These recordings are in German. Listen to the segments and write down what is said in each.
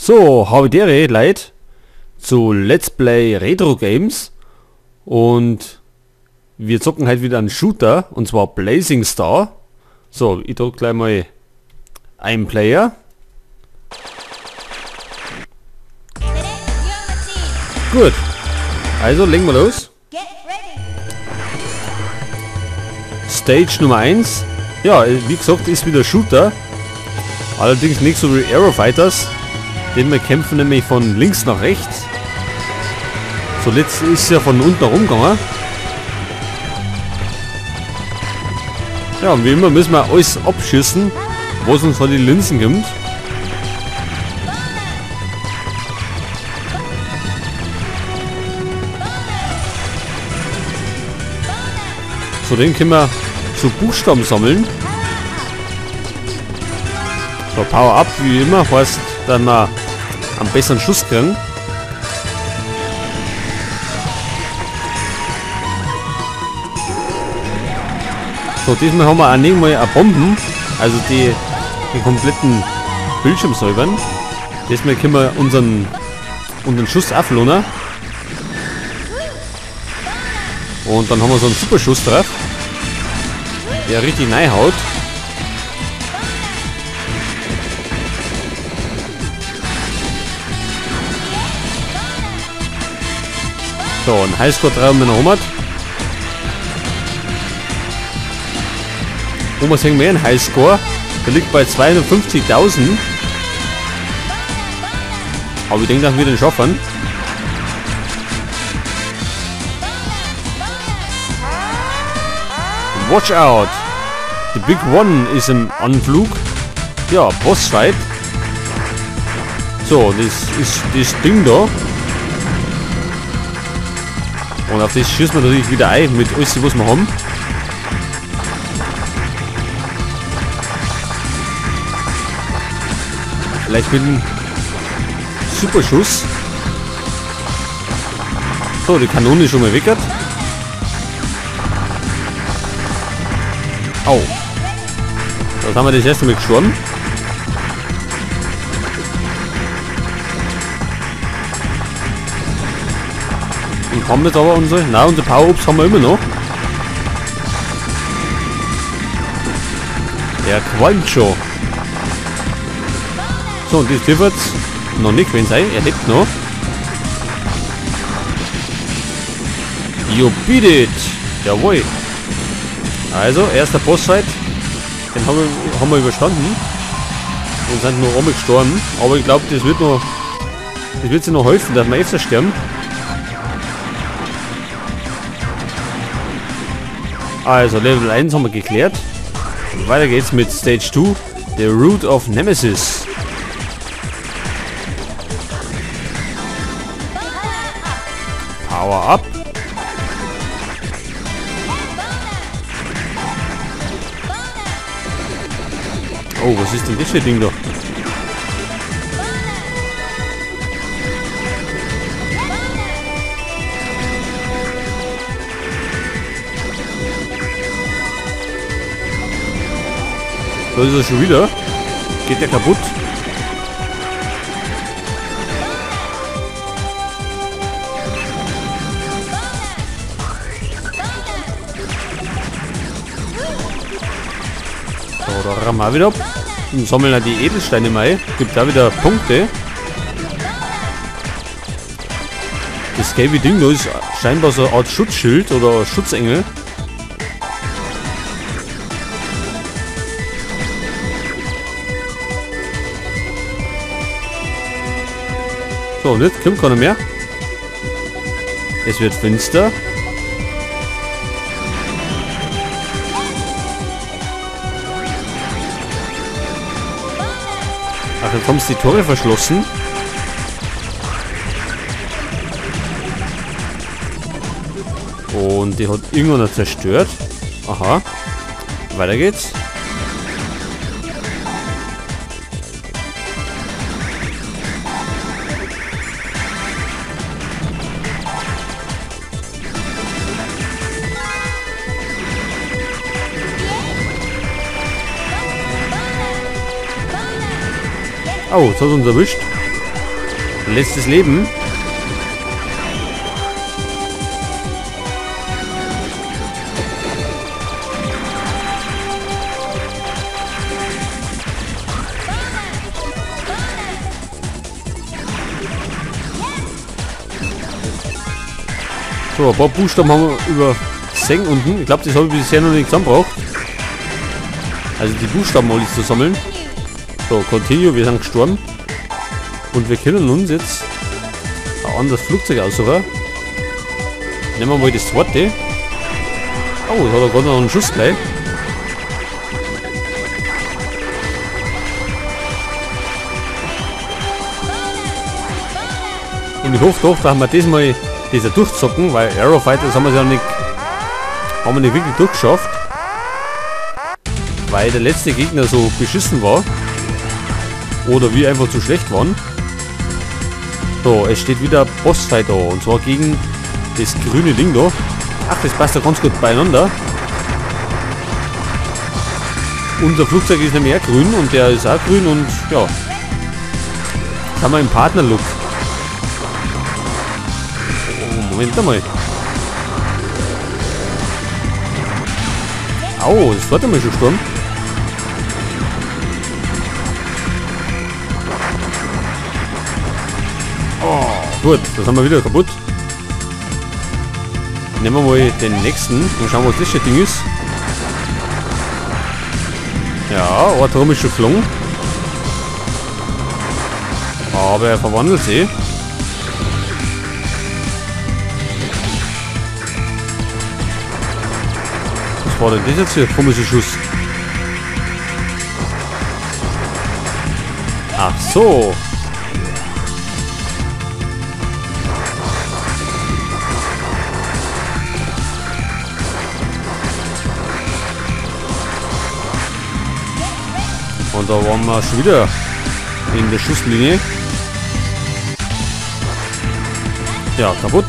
So, habe dere Leute zu Let's Play Retro Games und wir zocken halt wieder einen Shooter und zwar Blazing Star. So, ich drücke gleich mal einen Player. Gut, also legen wir los. Stage Nummer 1. Ja, wie gesagt, ist wieder Shooter. Allerdings nicht so wie Aero Fighters. Denn wir kämpfen nämlich von links nach rechts. So, jetzt ist ja von unten herumgegangen. Ja, und wie immer müssen wir alles abschießen, was uns von den Linsen kommt. So, den können wir so Buchstaben sammeln. So, Power Up, wie immer, heißt, dass wir einen besseren Schuss kriegen. So, diesmal haben wir auch nicht mal eine Bomben, also den kompletten Bildschirm säubern. Diesmal können wir unseren Schuss auflohnen. Und dann haben wir so einen super Schuss drauf, der richtig reinhaut. So, ein Highscore drauf mit einer Homad. Wo wir sehen wir einen Highscore, der liegt bei 250.000. Aber ich denke, dass wir den schaffen. Watch out! The Big One ist im Anflug. Ja, Bossfight. So, das ist das Ding da. Und auf das schießen wir natürlich wieder ein mit alles, was wir haben. Vielleicht mit einem Superschuss. So, die Kanone ist schon mal weggert. Au. Da haben wir das erste Mal geschoren. Und haben jetzt aber unsere Power-Ups haben wir immer noch. Der qualmt schon. So, und das dürfte jetzt noch nicht gewesen sein. Er lebt noch. You beat it! Jawohl! Also, erster Bossfight. Den haben wir überstanden. Und sind nur einmal gestorben. Aber ich glaube, das wird sich noch helfen, dass wir öfter sterben. Also, Level 1 haben wir geklärt. Weiter geht's mit Stage 2. The Root of Nemesis. Power Up. Oh, was ist denn das für ein Ding da? Da ist er schon wieder. Geht der kaputt? So, da rammen wir wieder ab. Und sammeln wir die Edelsteine mal. Gibt da wieder Punkte. Das gelbe Ding da ist scheinbar so eine Art Schutzschild oder Schutzengel. So, und jetzt kommt keiner mehr. Es wird finster. Ach, jetzt haben sie die Tore verschlossen. Und die hat irgendwann noch zerstört. Aha. Weiter geht's. Oh, jetzt hat er uns erwischt. Letztes Leben. So, ein paar Buchstaben haben wir übersehen unten. Ich glaube, das habe ich bisher noch nicht zusammengebracht. Also die Buchstaben alles zu sammeln. So, Continue, wir sind gestorben. Und wir können uns jetzt ein anderes Flugzeug aussuchen. Nehmen wir mal das zweite. Oh, da hat er gerade noch einen Schuss gleich. Und ich hoffe doch, dass wir diesmal diese durchzocken, weil Aerofighters haben wir ja nicht, wirklich durchgeschafft. Weil der letzte Gegner so beschissen war. Oder wir einfach zu schlecht waren. So, es steht wieder Bossfight da. Und zwar gegen das grüne Ding da. Ach, das passt ja ganz gut beieinander. Unser Flugzeug ist nämlich auch grün und der ist auch grün und ja. Jetzt haben wir einen Partnerlook. Oh, Moment einmal. Au, das war einmal schon Sturm. Oh, gut, das haben wir wieder kaputt. Nehmen wir mal den nächsten und schauen, was das für ein Ding ist. Ja, ein Turm ist schon geflogen. Aber er verwandelt sich. Was war denn das jetzt für ein komischer Schuss? Ach so. Und da waren wir schon wieder in der Schusslinie. Ja, kaputt.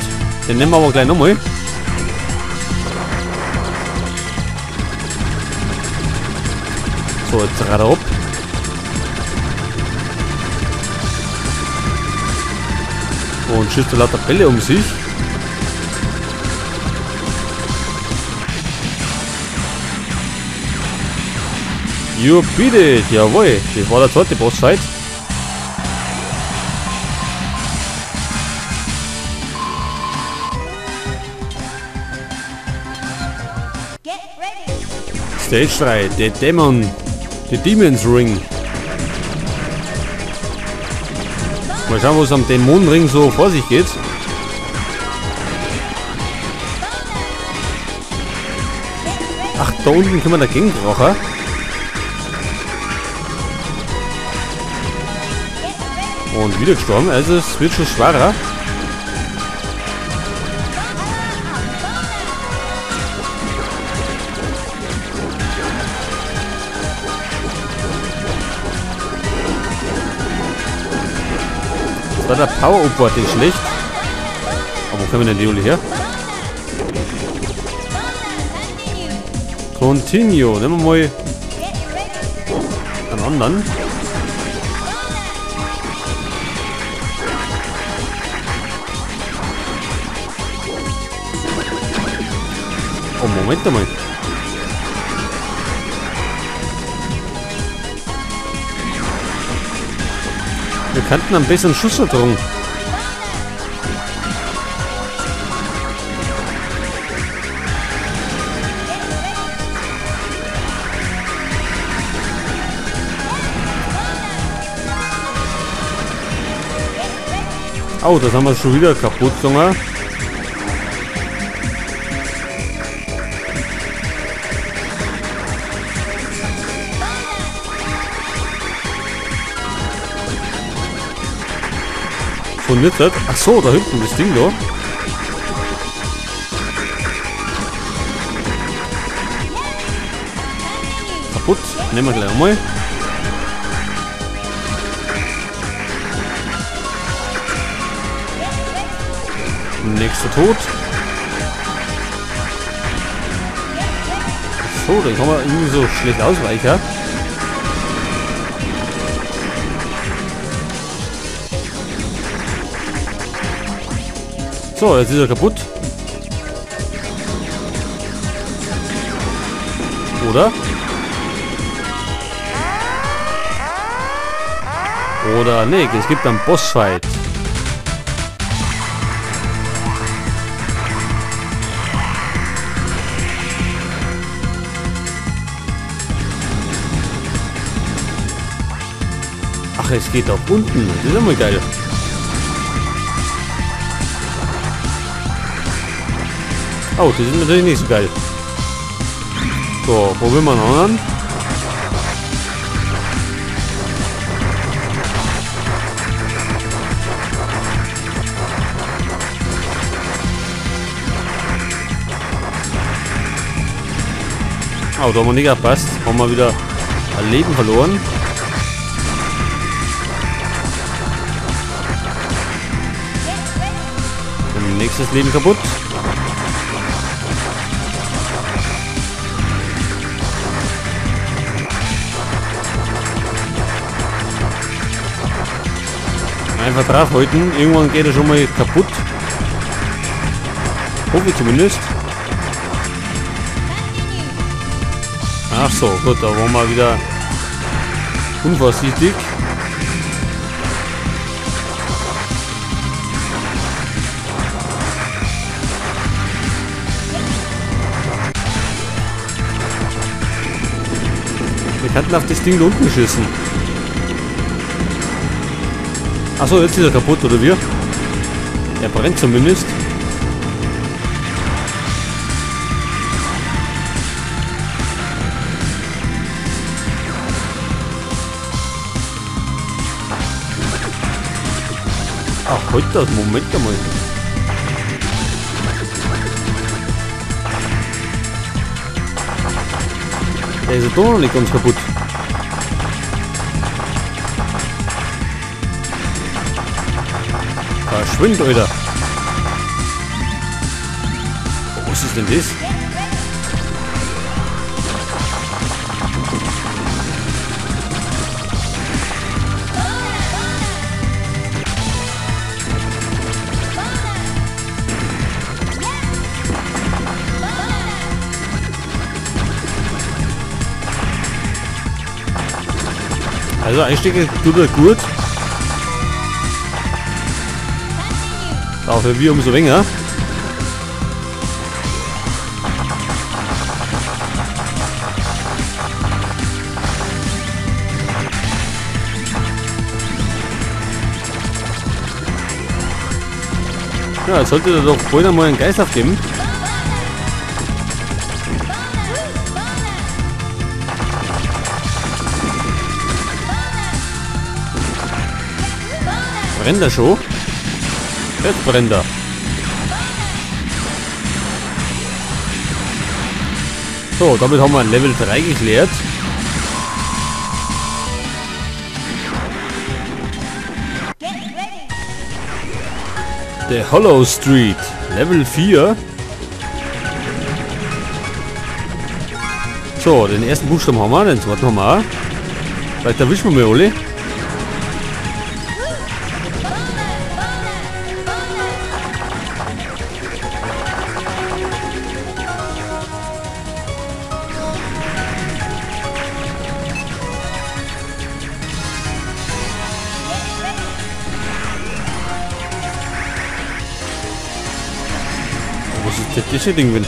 Den nehmen wir aber gleich nochmal. So, jetzt gerade ab. Und schießt lauter Bälle um sich. You beat it! Jawohl, das war der zweite Bossfight. Stage 3, The Demon's Ring. Mal schauen, was am Dämonenring so vor sich geht. Ach, da unten können wir dagegen brauchen. Und wieder gestorben, also es wird schon schwerer. Das war der Power-Up nicht schlecht. Aber wo können wir denn die Uli her? Continue, nehmen wir mal einen anderen. Oh, Moment einmal. Wir könnten einen besseren Schuss tragen. Oh, das haben wir schon wieder kaputt gemacht. Von nicht. Ach so, da hinten das Ding da. Kaputt. Nehmen wir gleich einmal. Nächster tot. So, dann kann man irgendwie so schlecht ausweichen. So, jetzt ist er kaputt. Oder? Oder nee, es gibt einen Bossfight. Ach, es geht auch unten. Das ist immer geil. Oh, die sind natürlich nicht so geil. So, probieren wir noch an. Oh, da haben wir nicht gepasst. Haben wir wieder ein Leben verloren. Und nächstes Leben kaputt. Einfach draufhalten. Irgendwann geht er schon mal kaputt. Hoffe ich zumindest. Ach so, gut, da waren wir wieder unvorsichtig. Wir hatten auf das Ding da unten geschissen. Achso, jetzt ist er kaputt, oder wie? Er brennt zumindest. Ach, halt das, Moment einmal. Der ist ja doch noch nicht ganz kaputt. Verschwind, Alter. Was ist denn das? Also Einstiege tut er gut. Dafür wir umso länger. Ja, jetzt sollte er doch bald einmal einen Geist aufgeben. Brennt er schon? Jetzt brennt er. So, damit haben wir Level 3 geklärt. Der Hollow Street, Level 4. So, den ersten Buchstaben haben wir, den zweiten haben wir auch. Vielleicht erwischen wir alle. Was ist denn das Ding, wenn?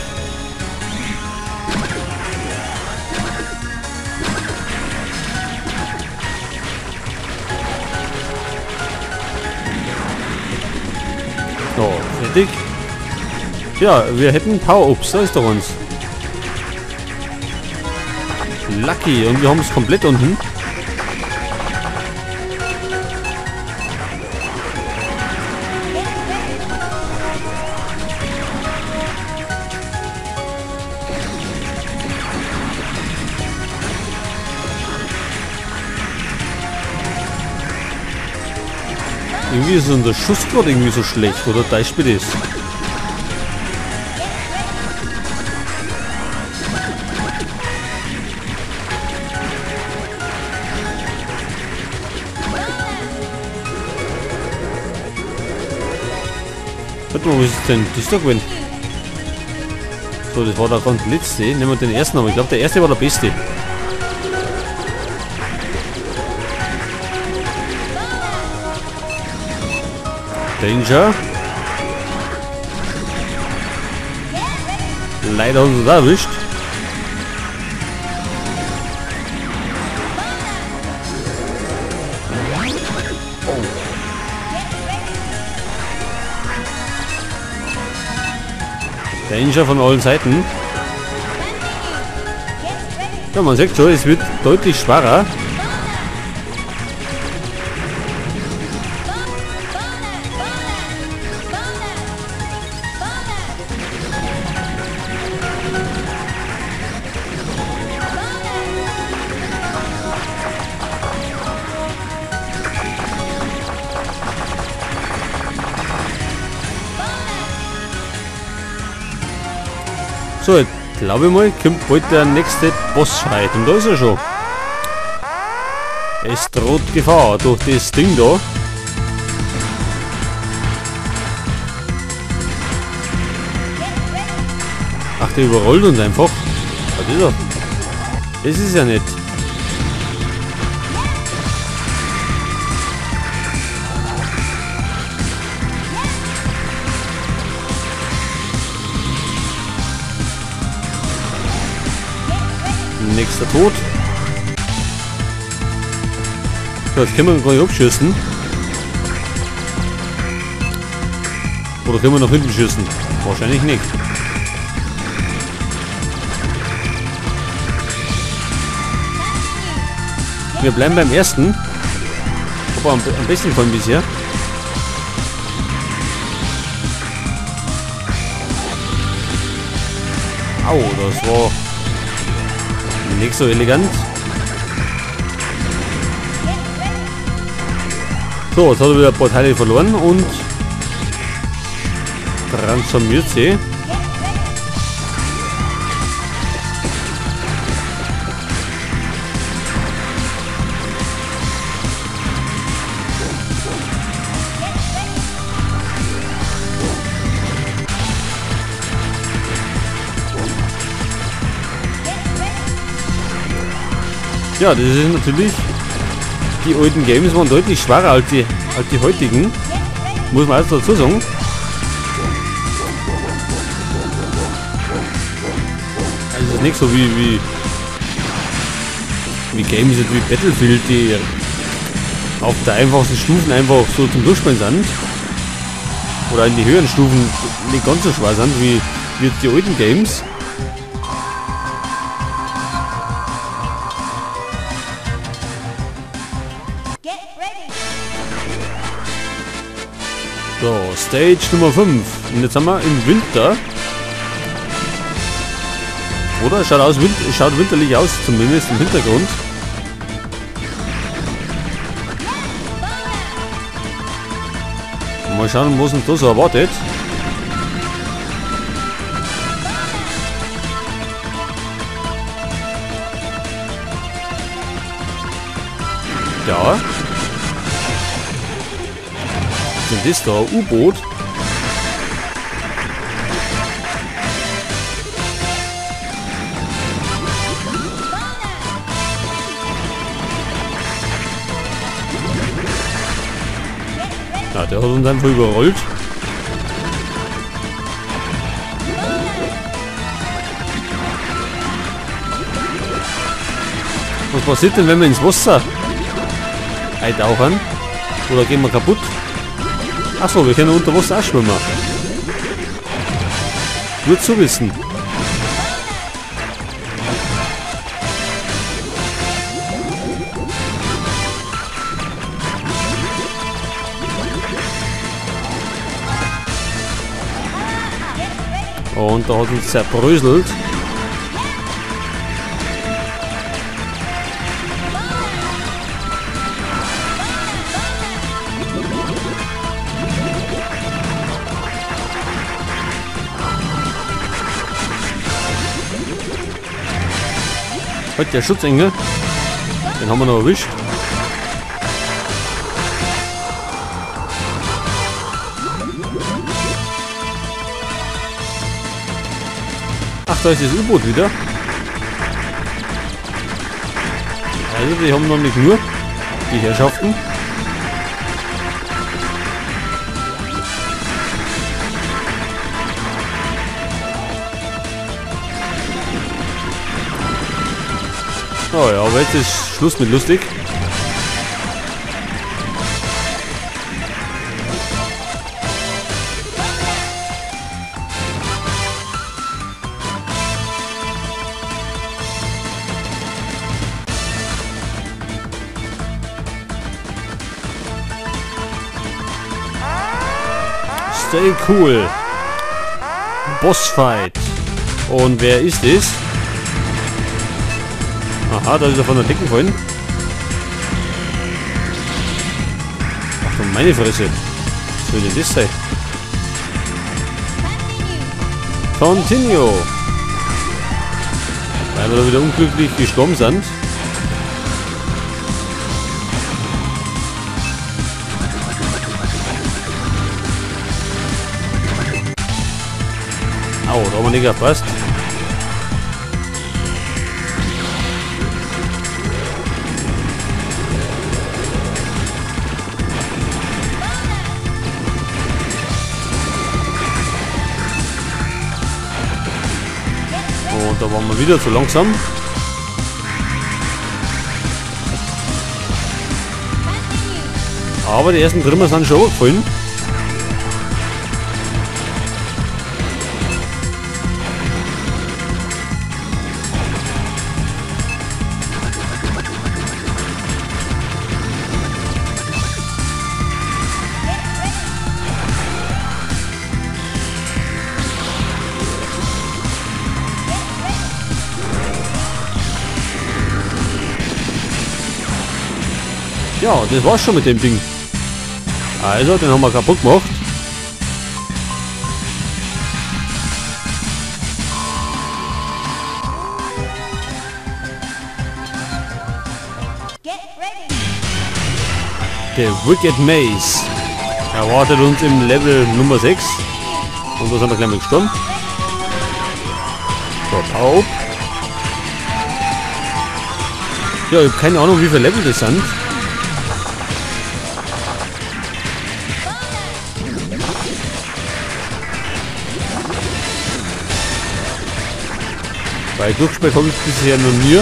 So, fertig. Ja, wir hätten Power-Ups, da ist doch uns. Lucky, und wir haben es komplett unten. Irgendwie ist unser Schuss gerade irgendwie so schlecht, oder täuscht mir das? Warte mal, was ist denn? Das ist doch gewesen. So, das war der ganz letzte. Nehmen wir den ersten, aber ich glaube, der erste war der beste. Danger. Leider haben sie uns da erwischt. Danger von allen Seiten. Ja, man sieht schon, es wird deutlich schwerer. So, ich glaube mal, kommt bald der nächste Bossfight. Und da ist er schon. Es droht Gefahr durch das Ding da. Ach, der überrollt uns einfach. Was ist er? Das ist ja nicht. Nächster Tod. So, jetzt können wir gar nicht abschießen. Oder können wir nach hinten schießen? Wahrscheinlich nicht. Wir bleiben beim ersten. Aber am besten von bisher. Au, das war nicht so elegant. So, jetzt hat er wieder ein paar Teile verloren und transformiert sie. Ja, das ist natürlich, die alten Games waren deutlich schwerer als die heutigen, muss man also dazu sagen. Also es ist nicht so wie Games wie Battlefield, die auf der einfachsten Stufen einfach so zum Durchspielen sind. Oder in die höheren Stufen nicht ganz so schwer sind wie die alten Games. So, Stage Nummer 5. Und jetzt haben wir im Winter. Oder? Schaut winterlich aus, zumindest im Hintergrund. Mal schauen, was uns da so erwartet. Ja. Was ist das da? U-Boot? Ja, der hat uns einfach überrollt. Was passiert denn, wenn wir ins Wasser eintauchen? Oder gehen wir kaputt? Achso, wir können unter Wasser auch schwimmen. Gut zu wissen. Und da hat uns zerbröselt. Halt, der Schutzengel. Den haben wir noch erwischt. da ist das U-Boot wieder. Also, die haben noch nicht nur die Herrschaften. Oh ja, aber jetzt ist Schluss mit lustig. Stay cool. Bossfight. Und wer ist es? Aha, da ist er von der Decke gefallen. Ach du meine Fresse. Was soll denn das sein? Continue. Weil wir da wieder unglücklich gestorben sind. Au, da haben wir nicht gepasst. Und da waren wir wieder zu langsam. Aber die ersten Trümmer sind schon gefallen. Ja, das war's schon mit dem Ding. Also, den haben wir kaputt gemacht. Der Wicked Maze erwartet uns im Level Nummer 6. Und da sind wir gleich mal gestorben. So, taub. Ja, ich habe keine Ahnung, wie viele Level das sind. Weil durchgespielt habe ich bisher noch nie.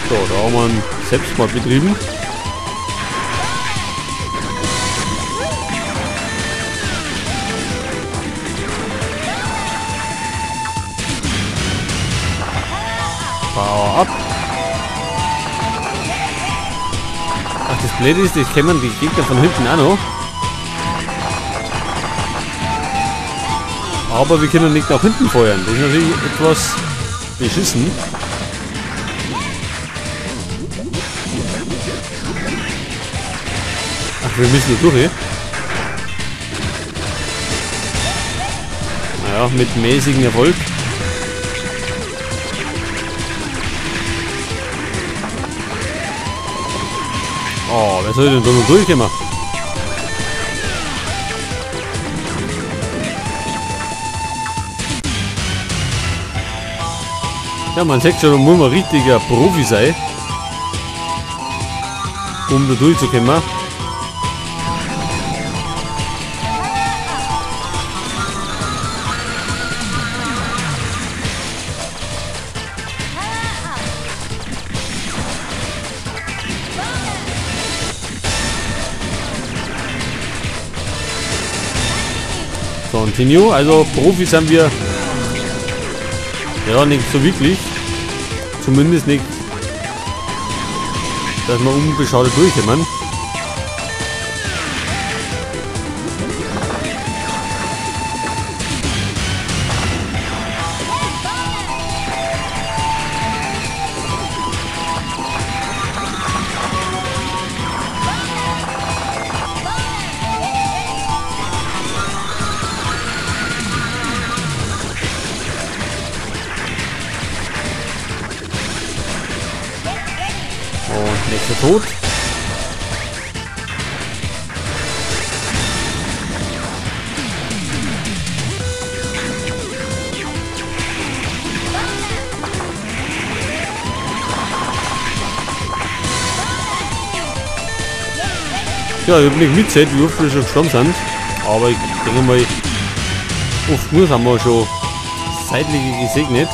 So, da haben wir einen Selbstmord betrieben. Power up. Ach, das Blöde ist, das kennen die Gegner von hinten auch noch. Aber wir können nicht nach hinten feuern. Das ist natürlich etwas beschissen. Ach, wir müssen nur durch, eh? Naja, mit mäßigem Erfolg. Oh, wer soll denn da noch durchkommen? Ja, man sagt schon, da muss man richtiger Profi sein, um da durchzukommen. Continue, also Profis sind wir ja nicht so wirklich. Zumindest nicht, dass wir unbeschadet durchkommen. Und nächster Tod. Ja, ich habe nicht mitgezählt, wie oft wir schon gestorben sind. Aber ich denke mal, oft genug haben wir schon seitliche gesegnet.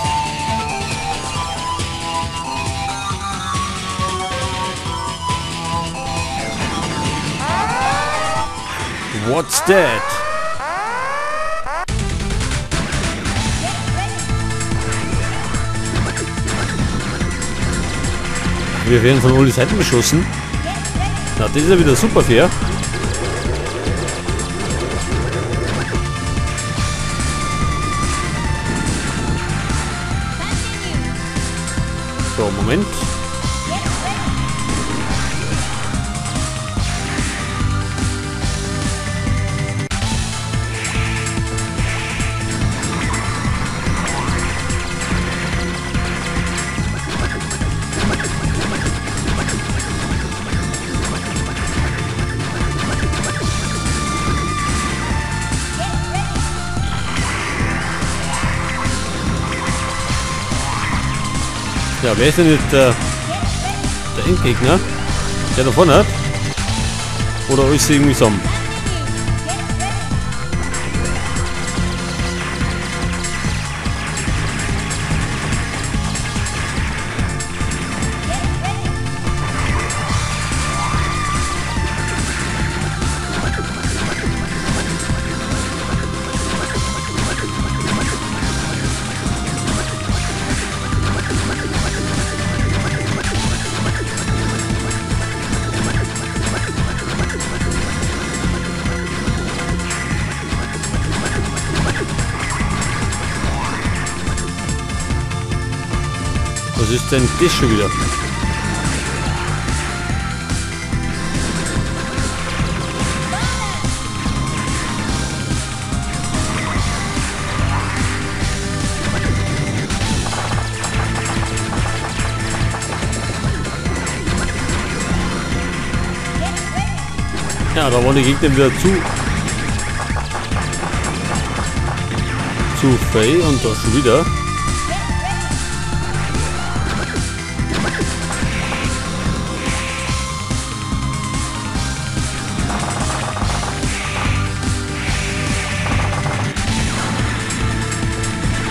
What's that? Wir werden von allen Seiten beschossen. Na, das ist ja wieder super fair. So, Moment. Ja, wer ist denn jetzt der Endgegner? Der da vorne hat? Oder ist sie irgendwie zusammen? Was ist denn das schon wieder? Ja, da waren die Gegner wieder zu frei und da schon wieder.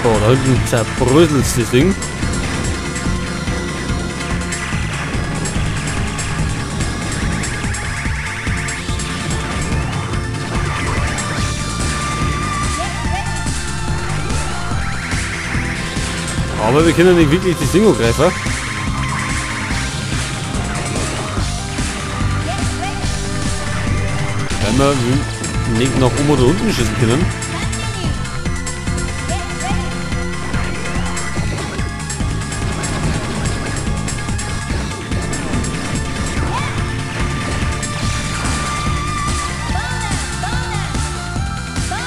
So, da hinten zerbröselt das Ding. Aber wir können nicht wirklich das Ding angreifen. Weil wir nicht nach oben oder unten schießen können.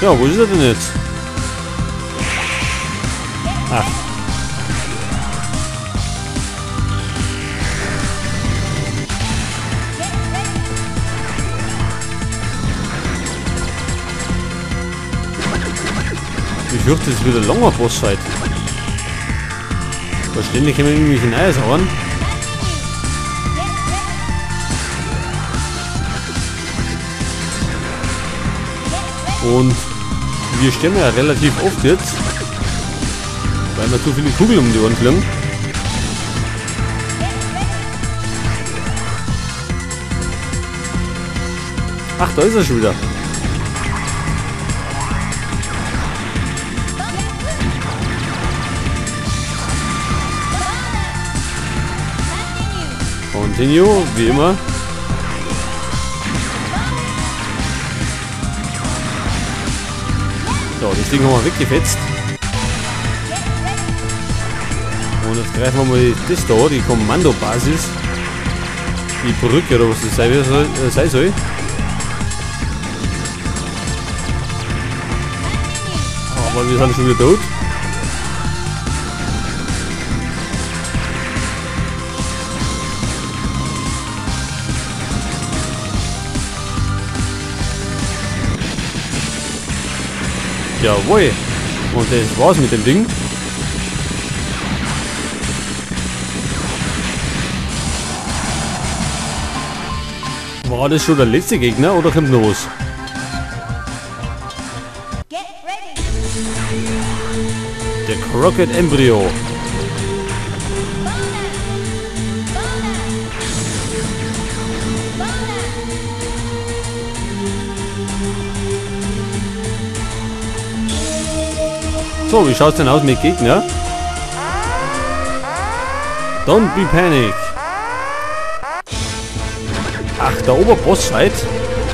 Ja, wo ist er denn jetzt? Ach. Ich fürchte, es ist wieder ein langer Bossfight. Da ständig kommen irgendwelche Neues an. Und wir sterben ja relativ oft jetzt, weil wir zu viele Kugeln um die Ohren fliegen. Ach, da ist er schon wieder. Continue, wie immer. So, das Ding haben wir weggefetzt. Und jetzt greifen wir mal das da, die Kommandobasis. Die Brücke oder was das sein soll. Aber wir sind schon wieder tot. Jawohl. Und das war's mit dem Ding. War das schon der letzte Gegner oder kommt noch was? Der Crockett Embryo. So, wie schaut's denn aus mit Gegner? Don't be panic. Ach, der Oberbossfight?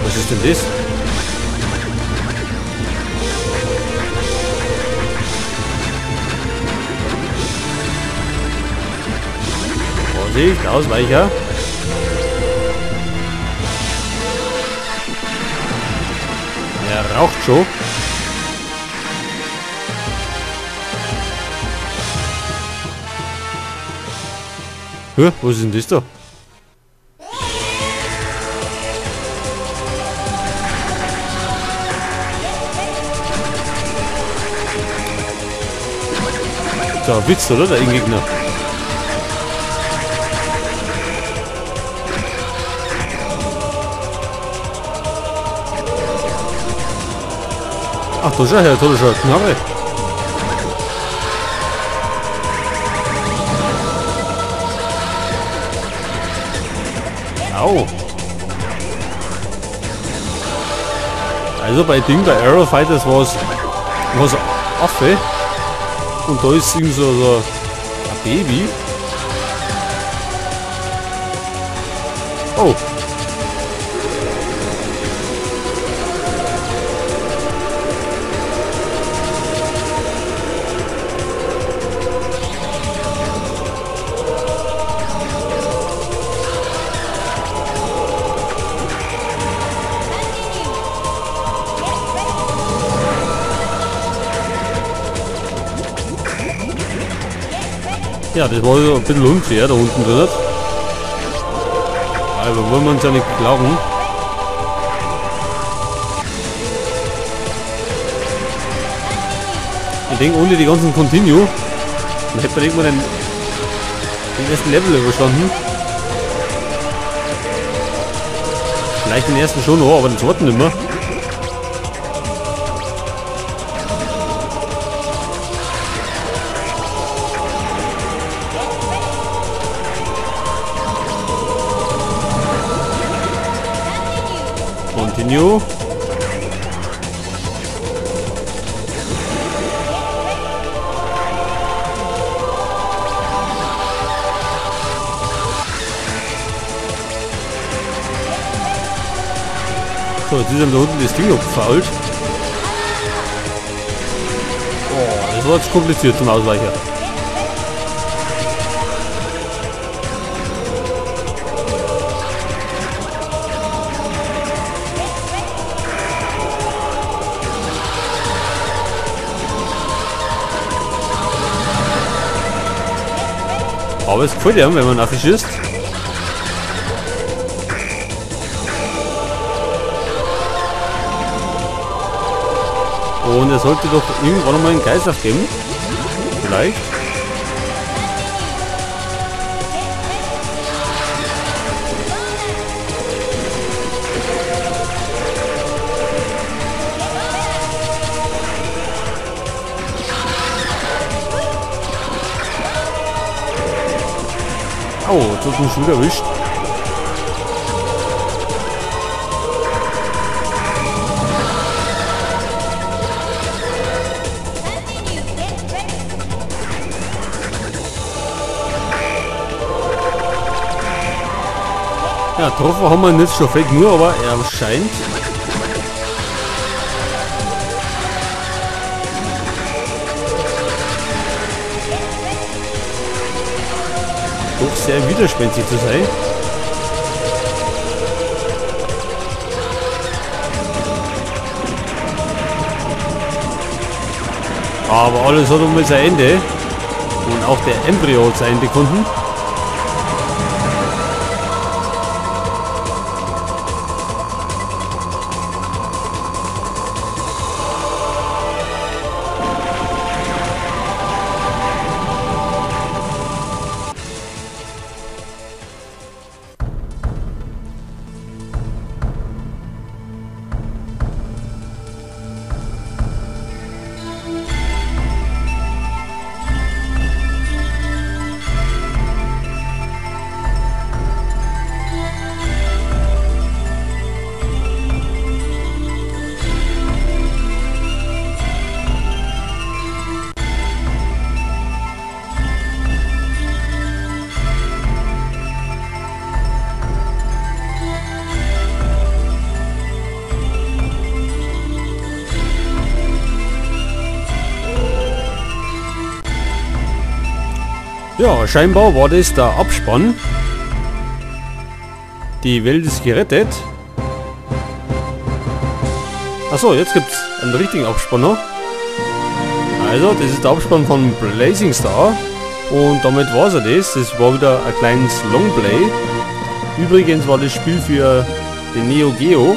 Was ist denn das? Vorsicht, Ausweicher. Er raucht schon. Hä, was ist denn das da? Da Witz, oder? Der Gegner. Ach, da schau her, da schau Knarre. Au. Also bei Arrow Fighters war es Affe. Und da ist irgendwie so ein Baby. Oh. Ja, das war so ein bisschen unfair da unten drin. Aber wollen wir uns ja nicht glauben. Ich denke, ohne die ganzen Continue, dann hätte man irgendwann den ersten Level überstanden. Vielleicht den ersten schon noch, aber den zweiten nicht mehr. Continue. So, jetzt ist ihm da unten das Ding abgefault. Oh, das war jetzt kompliziert zum Ausweichen. Aber es gefällt ihm, wenn man nachher schießt. Und er sollte doch irgendwann einmal einen Geist aufgeben. Vielleicht. Oh, jetzt hat mich schon wieder erwischt. Ja, getroffen haben wir nicht schon fett nur, aber er scheint. Doch sehr widerspenstig zu sein. Aber alles hat einmal sein Ende. Und auch der Embryo hat sein Ende gefunden. Ja, scheinbar war das der Abspann. Die Welt ist gerettet. Achso, jetzt gibt's einen richtigen Abspann noch. Also, das ist der Abspann von Blazing Star. Und damit war es ja das. Das war wieder ein kleines Longplay. Übrigens war das Spiel für den Neo Geo.